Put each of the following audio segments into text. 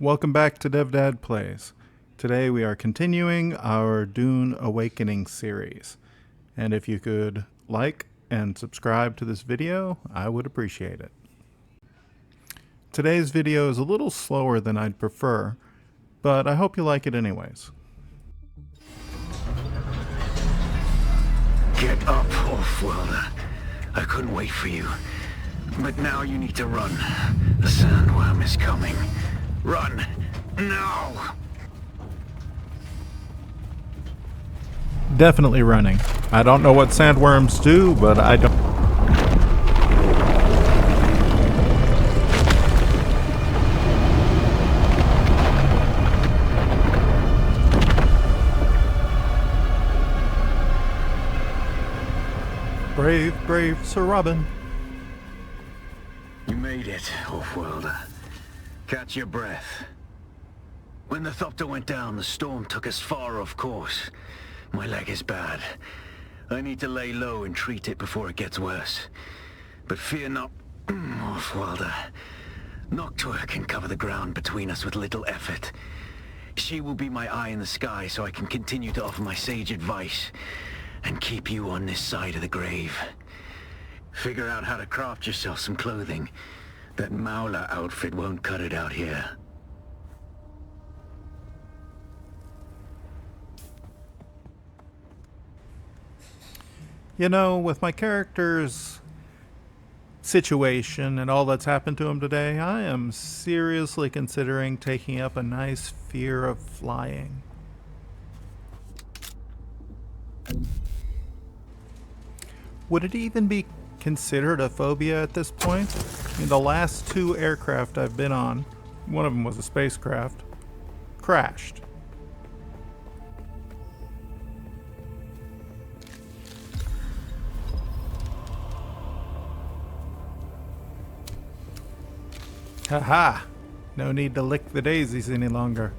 Welcome back to DevDad Plays. Today we are continuing our Dune Awakening series. And if you could like and subscribe to this video, I would appreciate it. Today's video is a little slower than I'd prefer, but I hope you like it anyways. Get up, Off-Worlder. I couldn't wait for you. But now you need to run. The sandworm is coming. Run! Now! Definitely running. I don't know what sandworms do, but I don't... Brave, brave Sir Robin. You made it, Off-Worlder. Catch your breath. When the Thopter went down, the storm took us far off course. My leg is bad. I need to lay low and treat it before it gets worse. But fear not, Off-Worlder. Noctua can cover the ground between us with little effort. She will be my eye in the sky so I can continue to offer my sage advice and keep you on this side of the grave. Figure out how to craft yourself some clothing. That Mauler outfit won't cut it out here. You know, with my character's situation and all that's happened to him today, I am seriously considering taking up a nice fear of flying. Would it even be considered a phobia at this point? I mean, the last two aircraft I've been on, one of them was a spacecraft, crashed. Haha! No need to lick the daisies any longer.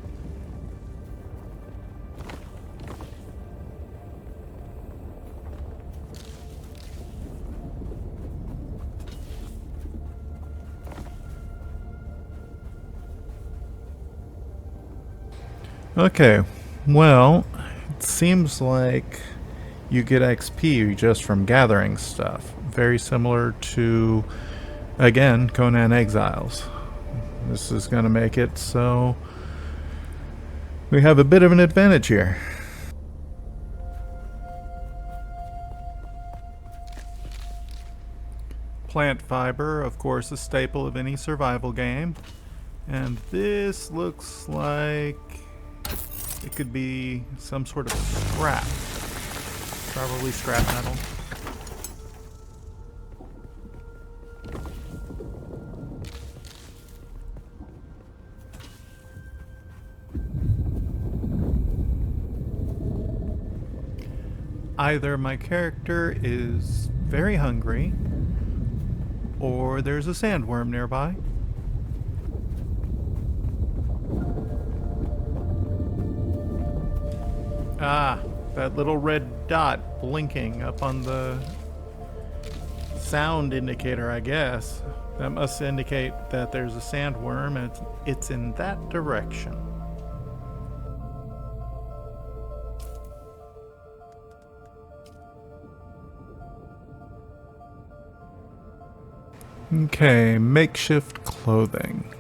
Okay, well, it seems like you get XP just from gathering stuff. Very similar to, again, Conan Exiles. This is going to make it so we have a bit of an advantage here. Plant fiber, of course, a staple of any survival game. And this looks like it could be some sort of scrap. Probably scrap metal. Either my character is very hungry, or there's a sandworm nearby. Ah, that little red dot blinking up on the sound indicator, I guess. That must indicate that there's a sandworm and it's in that direction. Okay, makeshift clothing.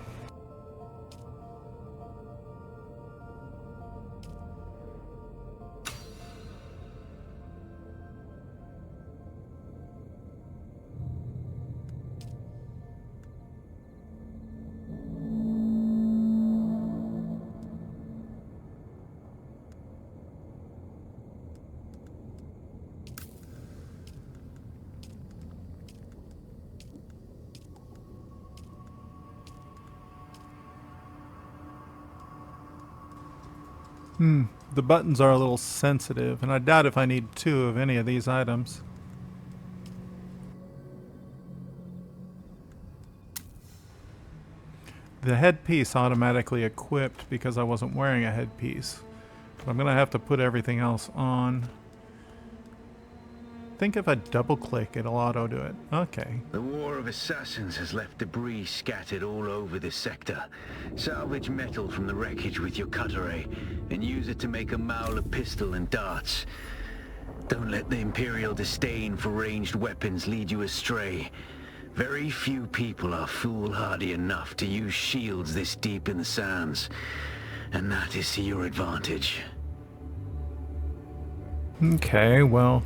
The buttons are a little sensitive, and I doubt if I need two of any of these items. The headpiece automatically equipped because I wasn't wearing a headpiece. But I'm going to have to put everything else on. think if I double click, it'll auto do it. Okay. The War of Assassins has left debris scattered all over this sector. Salvage metal from the wreckage with your cutter ray, and use it to make a Mauler pistol and darts. Don't let the Imperial disdain for ranged weapons lead you astray. Very few people are foolhardy enough to use shields this deep in the sands, and that is to your advantage. Okay, well,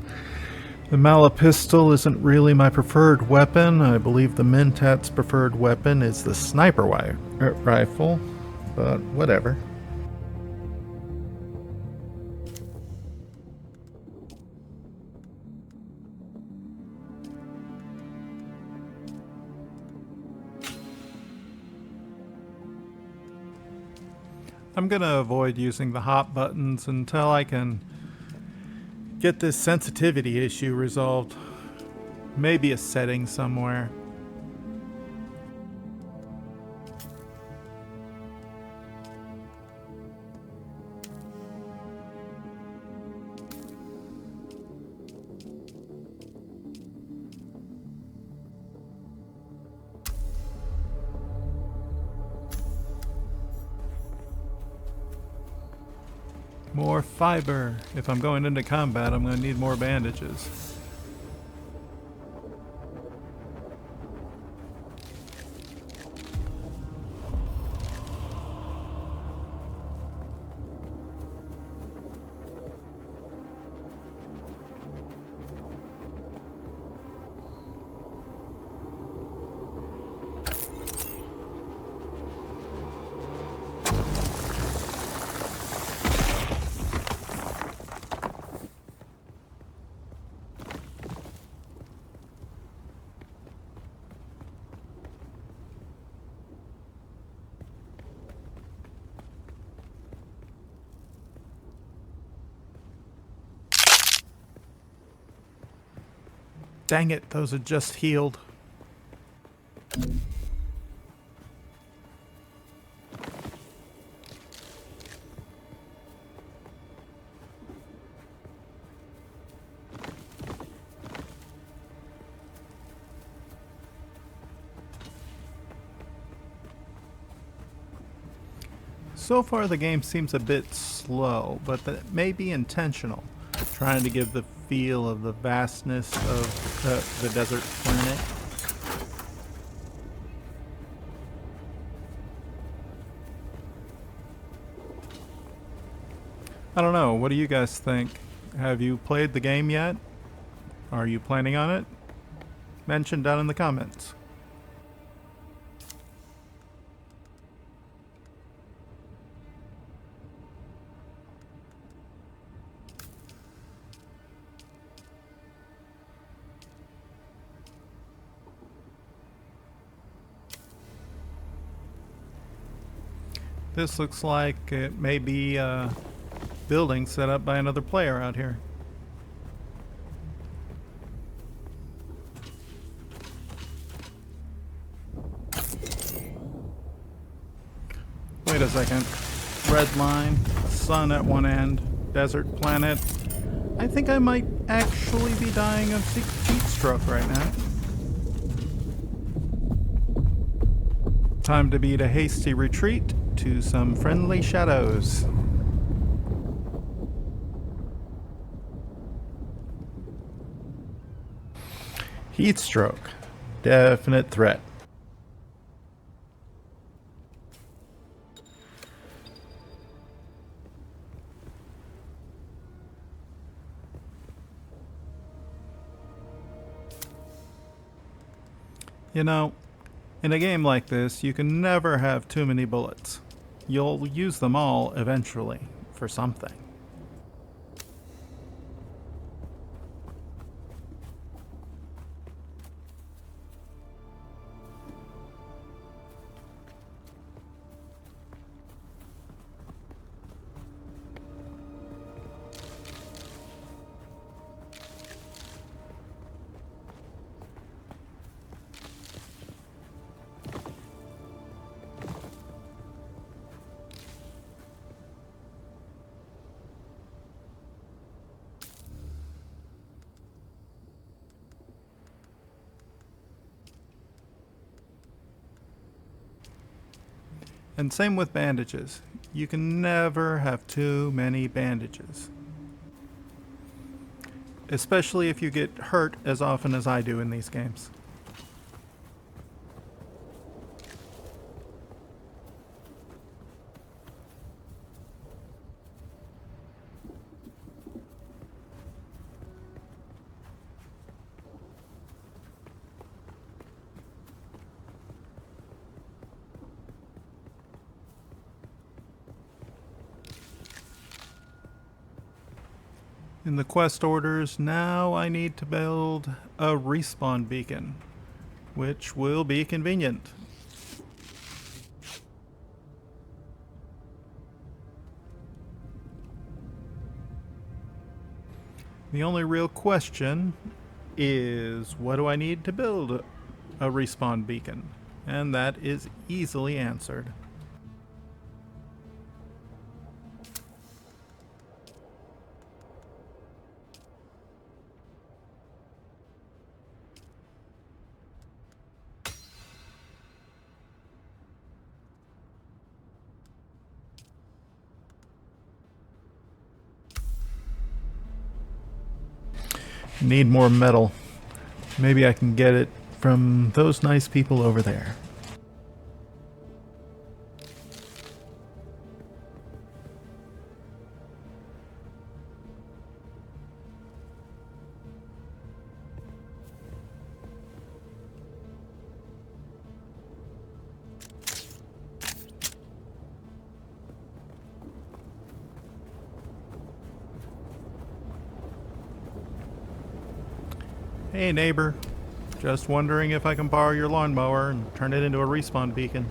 the Malapistol isn't really my preferred weapon. I believe the Mentat's preferred weapon is the sniper rifle, but whatever. I'm gonna avoid using the hop buttons until I can get this sensitivity issue resolved. Maybe a setting somewhere. More fiber. If I'm going into combat, I'm going to need more bandages. Dang it, those are just healed. So far the game seems a bit slow, but that may be intentional, trying to give the feel of the vastness of the desert planet. I don't know, what do you guys think? Have you played the game yet? Are you planning on it? Mention down in the comments. This looks like it may be a building set up by another player out here. Wait a second. Red line, sun at one end, desert planet. I think I might actually be dying of heat stroke right now. Time to beat a hasty retreat to some friendly shadows. Heat stroke. Definite threat. You know, in a game like this, you can never have too many bullets. You'll use them all eventually, for something. And same with bandages. You can never have too many bandages. Especially if you get hurt as often as I do in these games. In the quest orders, now I need to build a respawn beacon, which will be convenient. The only real question is, what do I need to build a respawn beacon? And that is easily answered. Need more metal. Maybe I can get it from those nice people over there. Hey neighbor, just wondering if I can borrow your lawnmower and turn it into a respawn beacon.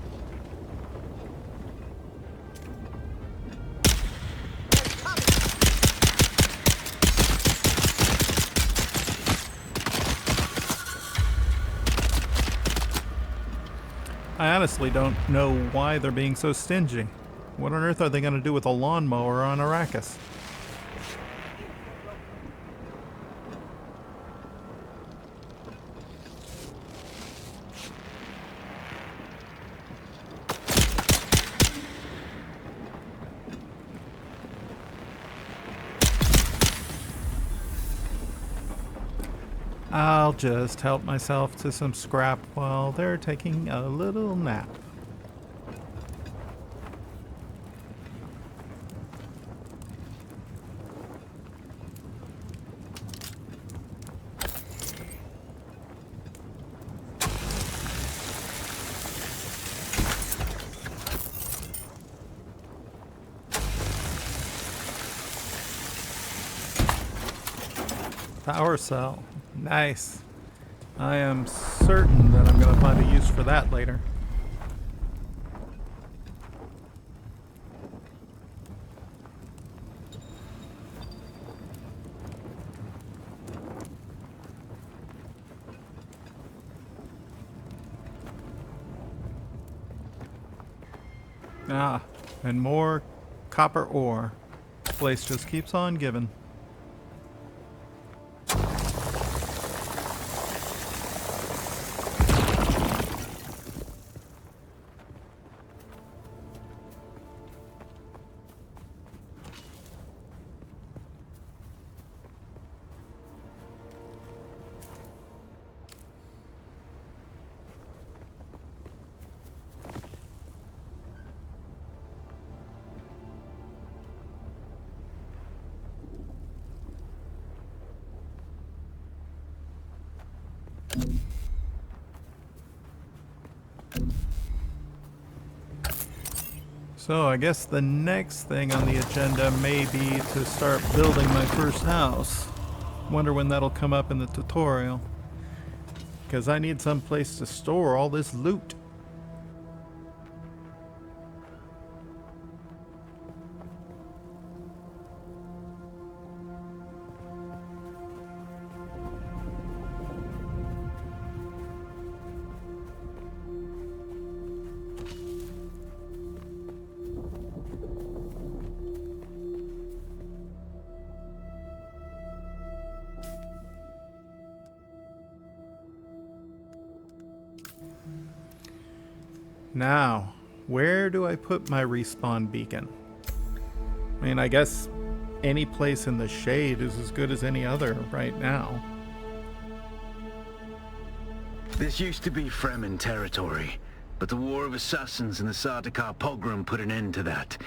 I honestly don't know why they're being so stingy. What on earth are they going to do with a lawnmower on Arrakis? I'll just help myself to some scrap while they're taking a little nap. Power cell. Nice. I am certain that I'm going to find a use for that later. Ah, and more copper ore. Place just keeps on giving. So I guess the next thing on the agenda may be to start building my first house. Wonder when that'll come up in the tutorial. Because I need some place to store all this loot. Now, Where do I put my respawn beacon? I mean, I guess any place in the shade is as good as any other right now. This used to be Fremen territory, but the War of Assassins and the Sardaukar pogrom put an end to that.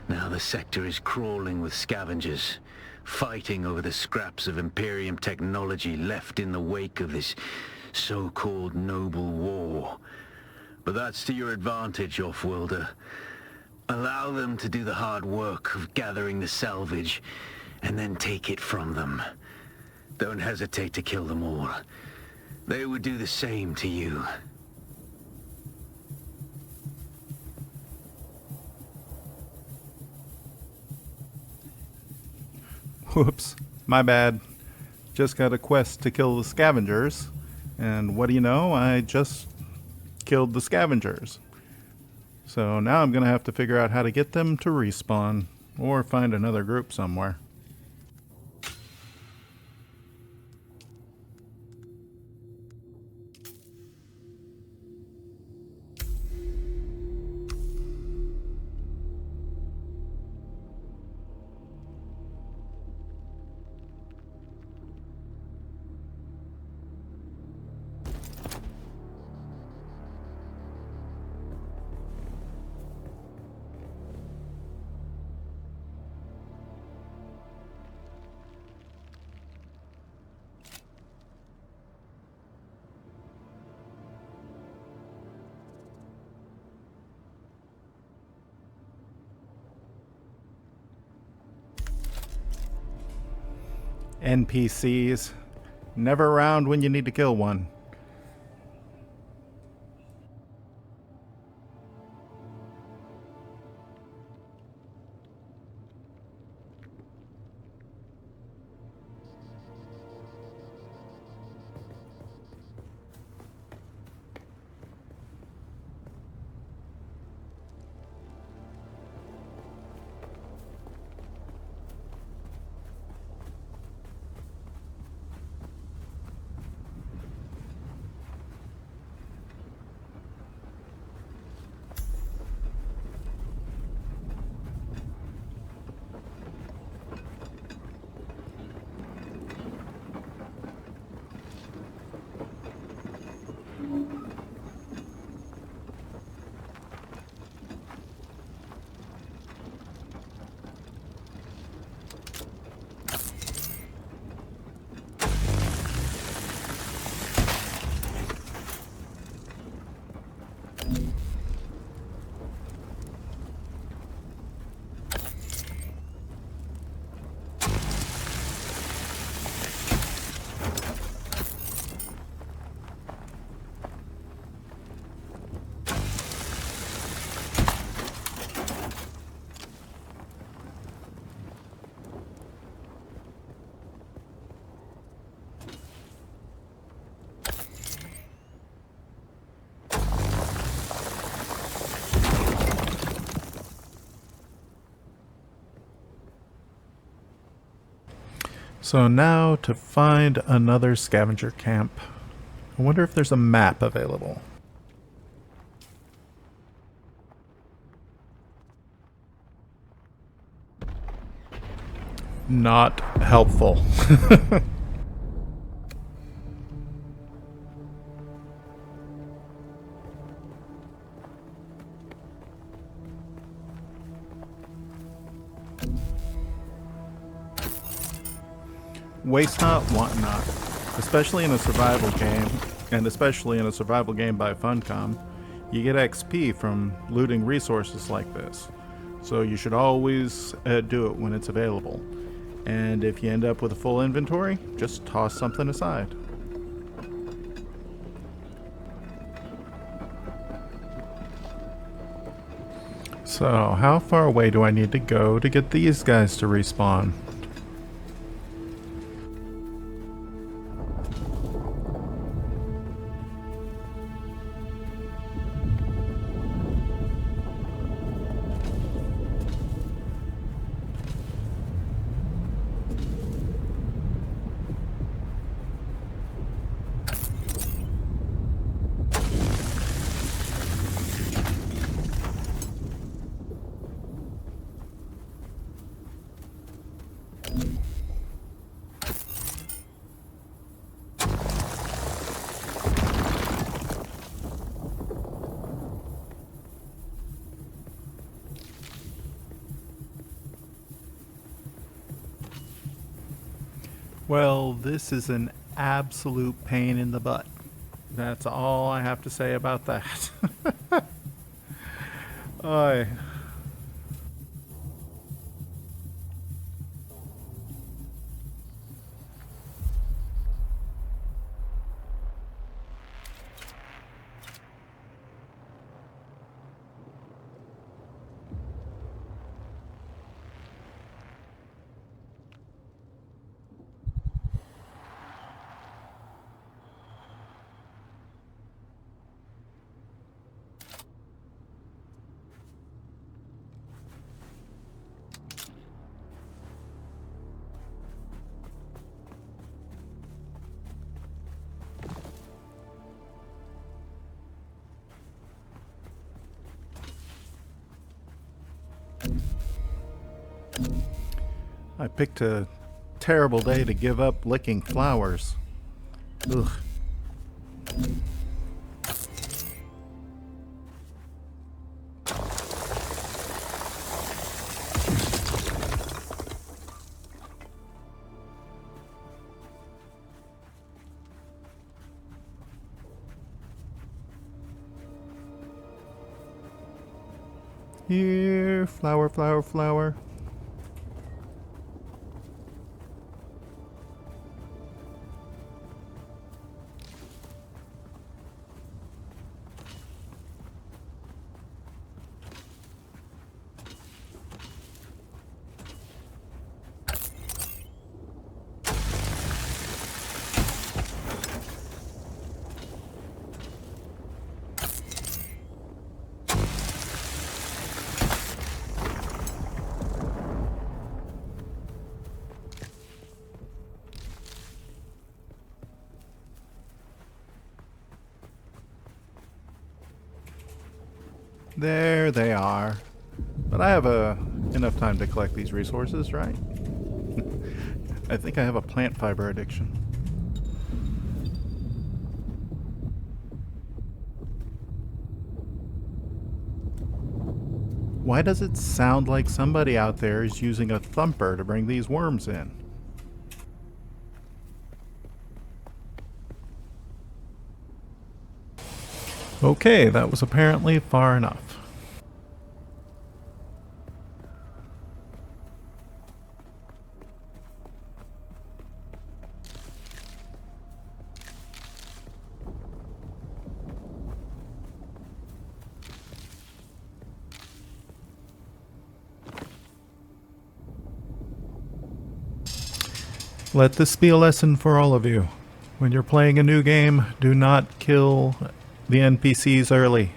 Now the sector is crawling with scavengers, fighting over the scraps of Imperium technology left in the wake of this so-called noble war. But that's to your advantage, Offworlder. Allow them to do the hard work of gathering the salvage, and then take it from them. Don't hesitate to kill them all. They would do the same to you. Whoops, my bad. Just got a quest to kill the scavengers, and what do you know? I just killed the scavengers. So now I'm gonna have to figure out how to get them to respawn, or find another group somewhere. NPCs. Never around when you need to kill one. So now to find another scavenger camp. I wonder if there's a map available. Not helpful. Waste not, want not. Especially in a survival game, and especially in a survival game by Funcom, you get XP from looting resources like this. So you should always do it when it's available. And if you end up with a full inventory, just toss something aside. So, how far away do I need to go to get these guys to respawn? Well, this is an absolute pain in the butt. That's all I have to say about that. Oy. I picked a terrible day to give up licking flowers. Ugh. Here, flower, flower, flower. There they are. But I have enough time to collect these resources, right? I think I have a plant fiber addiction. Why does it sound like somebody out there is using a thumper to bring these worms in? Okay, that was apparently far enough. Let this be a lesson for all of you. When you're playing a new game, do not kill the NPCs early.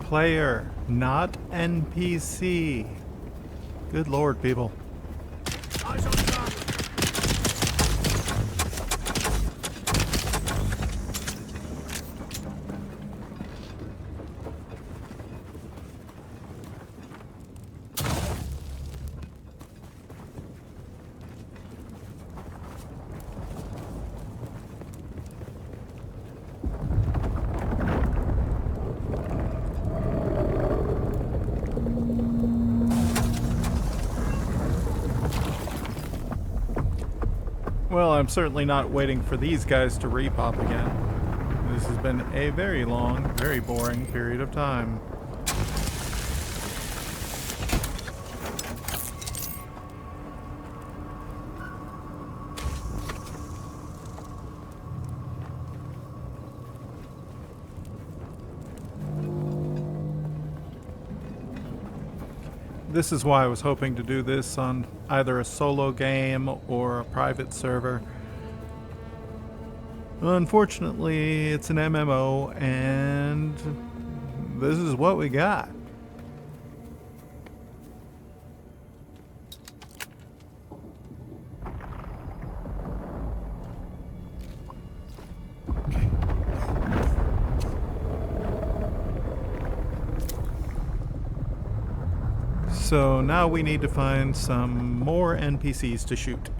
Player, not NPC. Good lord, people. Eyes on target. Well, I'm certainly not waiting for these guys to repop again. This has been a very long, very boring period of time. This is why I was hoping to do this on either a solo game or a private server. Unfortunately, it's an MMO, and this is what we got. So now we need to find some more NPCs to shoot.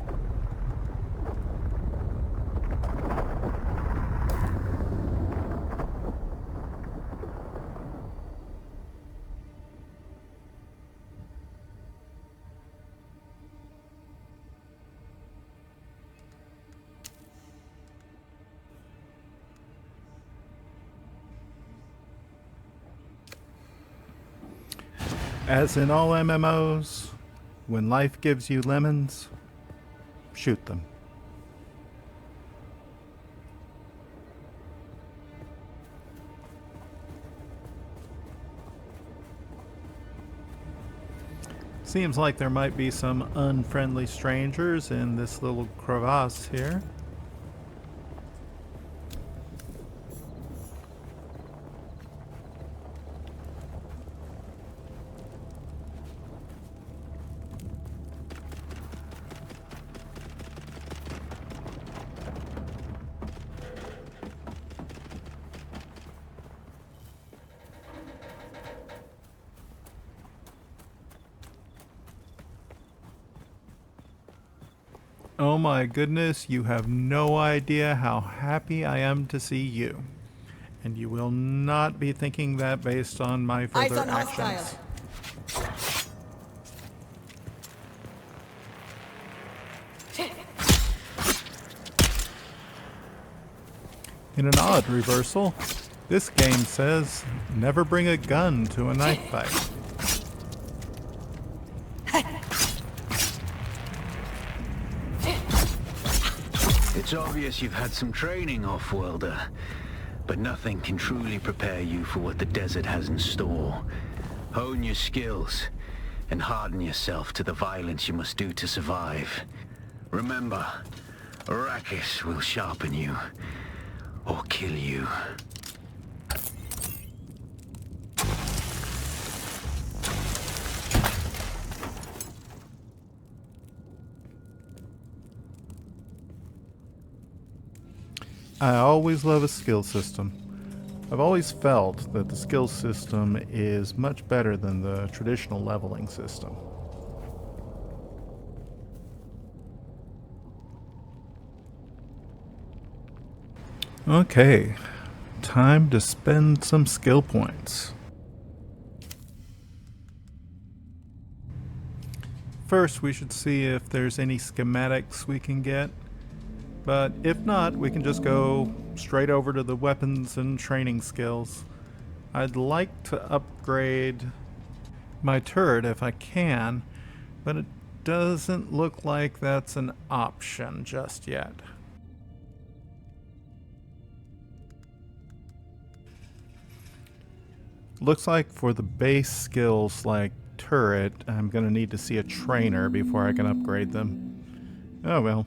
As in all MMOs, when life gives you lemons, shoot them. Seems like there might be some unfriendly strangers in this little crevasse here. Oh my goodness, you have no idea how happy I am to see you. And you will not be thinking that based on my further Eyes on actions. hostile. In an odd reversal, this game says never bring a gun to a knife fight. It's obvious you've had some training, off-worlder, but nothing can truly prepare you for what the desert has in store. Hone your skills, and harden yourself to the violence you must do to survive. Remember, Arrakis will sharpen you, or kill you. I always love a skill system. I've always felt that the skill system is much better than the traditional leveling system. Okay, time to spend some skill points. First, we should see if there's any schematics we can get. But if not, we can just go straight over to the weapons and training skills. I'd like to upgrade my turret if I can, but it doesn't look like that's an option just yet. Looks like for the base skills like turret, I'm gonna need to see a trainer before I can upgrade them. Oh well.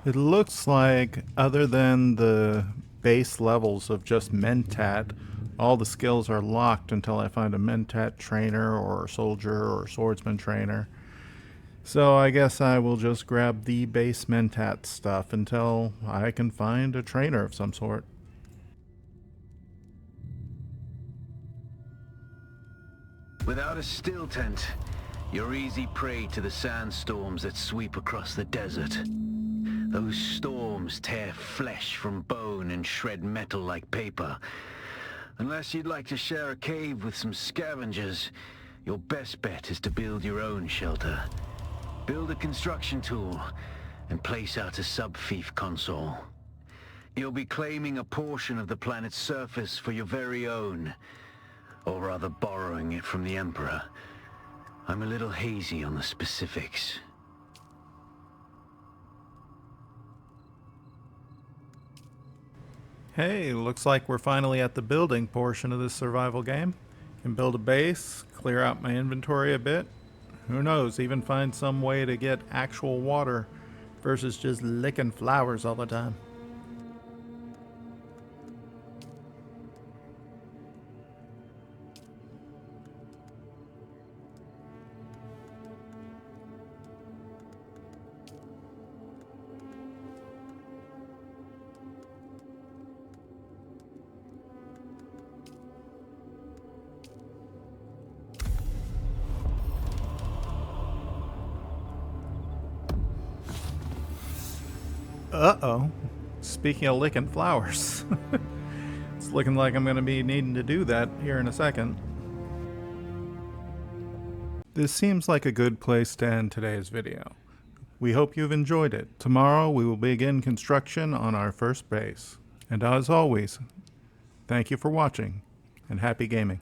It looks like, other than the base levels of just Mentat, all the skills are locked until I find a Mentat trainer or soldier or swordsman trainer. So I guess I will just grab the base Mentat stuff until I can find a trainer of some sort. Without a still tent, you're easy prey to the sandstorms that sweep across the desert. Those storms tear flesh from bone and shred metal like paper. Unless you'd like to share a cave with some scavengers, your best bet is to build your own shelter. Build a construction tool and place out a sub-fief console. You'll be claiming a portion of the planet's surface for your very own. or rather borrowing it from the Emperor. I'm a little hazy on the specifics. Hey, looks like we're finally at the building portion of this survival game. Can build a base, clear out my inventory a bit. Who knows, even find some way to get actual water versus just licking flowers all the time. Uh-oh. Speaking of licking flowers. It's looking like I'm going to be needing to do that here in a second. This seems like a good place to end today's video. We hope you've enjoyed it. Tomorrow we will begin construction on our first base. And as always, thank you for watching, and happy gaming.